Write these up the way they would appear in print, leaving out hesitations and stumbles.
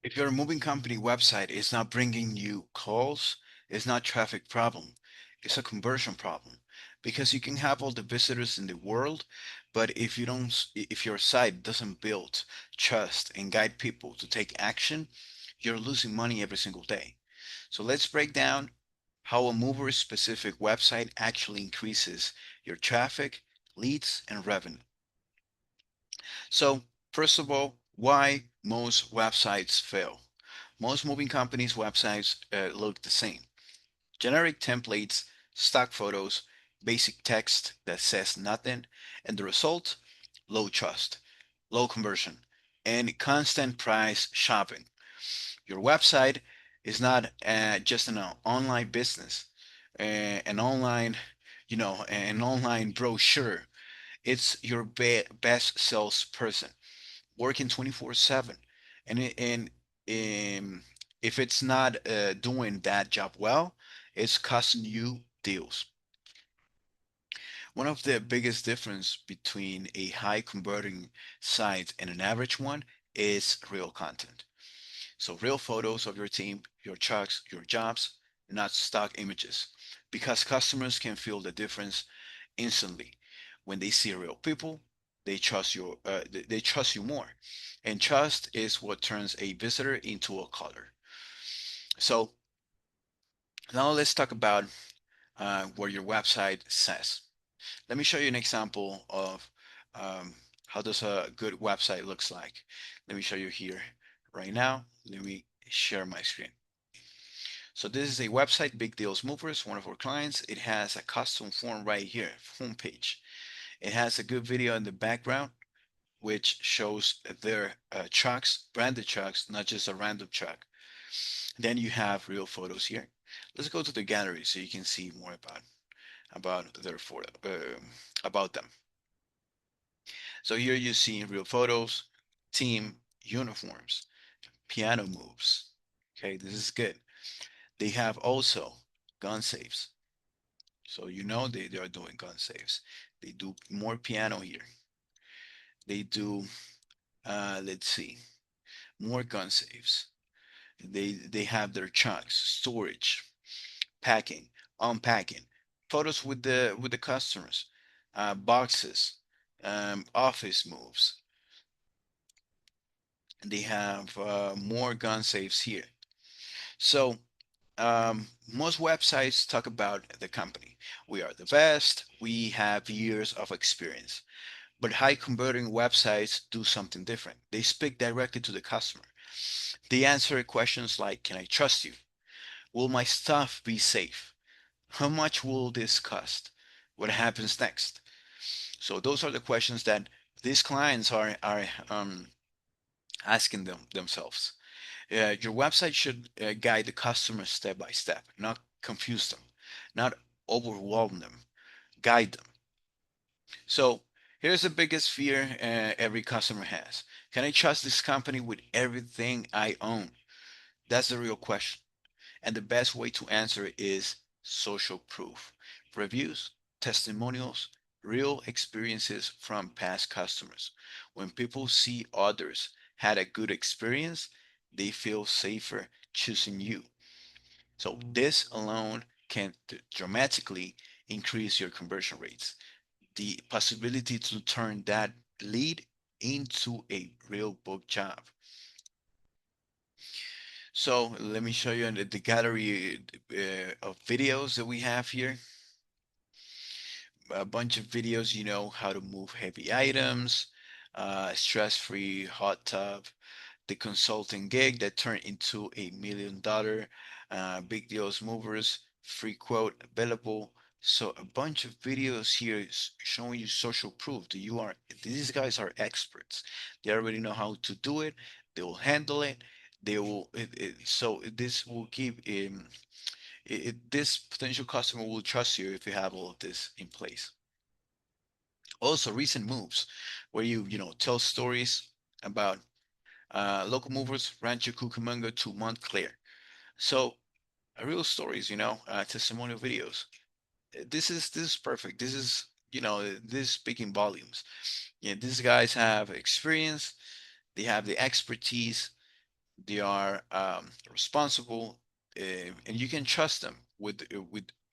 If your moving company website is not bringing you calls, it's not traffic problem. It's a conversion problem because you can have all the visitors in the world, but if your site doesn't build trust and guide people to take action, you're losing money every single day. So let's break down how a mover specific website actually increases your traffic, leads, and revenue. So, first of all, why most websites fail. Most moving companies' websites look the same. Generic templates, stock photos, basic text that says nothing, and the result, low trust, low conversion, and constant price shopping. Your website is not just an online business, an online, an online brochure. It's your best salesperson working 24/7, and if it's not doing that job well, it's costing you deals. One of the biggest difference between a high converting site and an average one is real content. So real photos of your team, your trucks, your jobs, not stock images, because customers can feel the difference instantly. When they see real people, they trust you more, and trust is what turns a visitor into a caller. So now let's talk about what your website says. Let me show you an example of um, how does a good website looks like. Let me show you here right now. Let me share my screen. So this is a website, Big Deals Movers, one of our clients. It has a custom form right here, homepage. It has a good video in the background, which shows their trucks, branded trucks, not just a random truck. Then you have real photos here. Let's go to the gallery so you can see more about their photo, about them. So here you see real photos, team uniforms, piano moves. Okay, this is good. They have also gun safes. So you know they are doing gun safes. They do more piano here. They do, let's see, more gun safes. They have their chunks, storage, packing, unpacking, photos with the customers, boxes, office moves. They have more gun safes here. So most websites talk about the company. We are the best. We have years of experience. But high converting websites do something different. They speak directly to the customer. They answer questions like, can I trust you? Will my stuff be safe? How much will this cost? What happens next? So those are the questions that these clients are asking themselves. Your website should guide the customer step by step, not confuse them, not overwhelm them, guide them. So here's the biggest fear every customer has. Can I trust this company with everything I own? That's the real question. And the best way to answer it is social proof. Reviews, testimonials, real experiences from past customers. When people see others had a good experience, they feel safer choosing you. So this alone can dramatically increase your conversion rates. The possibility to turn that lead into a real book job. So let me show you the gallery of videos that we have here. A bunch of videos, you know, how to move heavy items, stress-free hot tub, the consulting gig that turned into $1 million, big deals movers, free quote available. So a bunch of videos here showing you social proof that you are, these guys are experts. They already know how to do it. They will handle it. They will, so this will give this potential customer will trust you if you have all of this in place. Also, recent moves where you tell stories about local movers, Rancho Cucamonga to Montclair. So, real stories, testimonial videos. This is perfect. This is this is speaking volumes. Yeah, these guys have experience. They have the expertise. They are responsible, and you can trust them with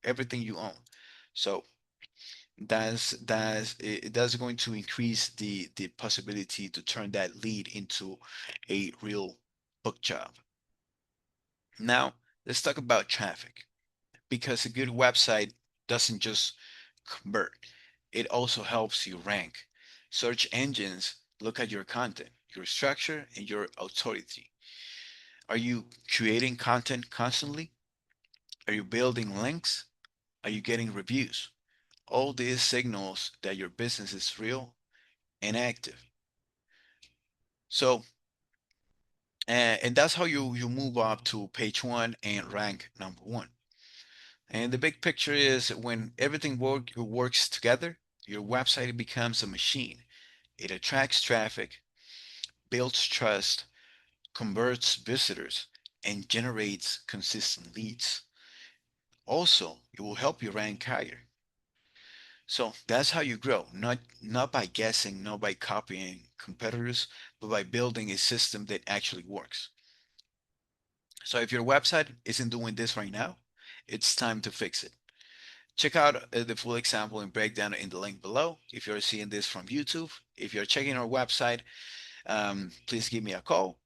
everything you own. So that's going to increase the possibility to turn that lead into a real book job. Now, let's talk about traffic, because a good website doesn't just convert, it also helps you rank. Search engines look at your content, your structure, and your authority. Are you creating content constantly? Are you building links? Are you getting reviews? All these signals that your business is real and active. So, and that's how you move up to page one and rank number one. And the big picture is when everything works together, your website becomes a machine. It attracts traffic, builds trust, converts visitors, and generates consistent leads. Also, it will help you rank higher. So that's how you grow, not by guessing, not by copying competitors, but by building a system that actually works. So if your website isn't doing this right now, it's time to fix it. Check out the full example and breakdown in the link below. If you're seeing this from YouTube, if you're checking our website, please give me a call.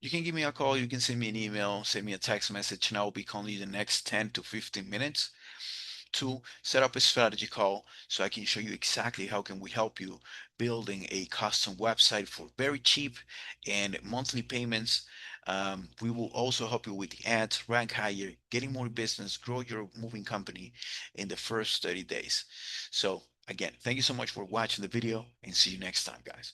You can give me a call, you can send me an email, send me a text message, and I will be calling you the next 10 to 15 minutes to set up a strategy call so I can show you exactly how can we help you building a custom website for very cheap and monthly payments. We will also help you with the ads, rank higher, getting more business, grow your moving company in the first 30 days. So again, thank you so much for watching the video and see you next time, guys.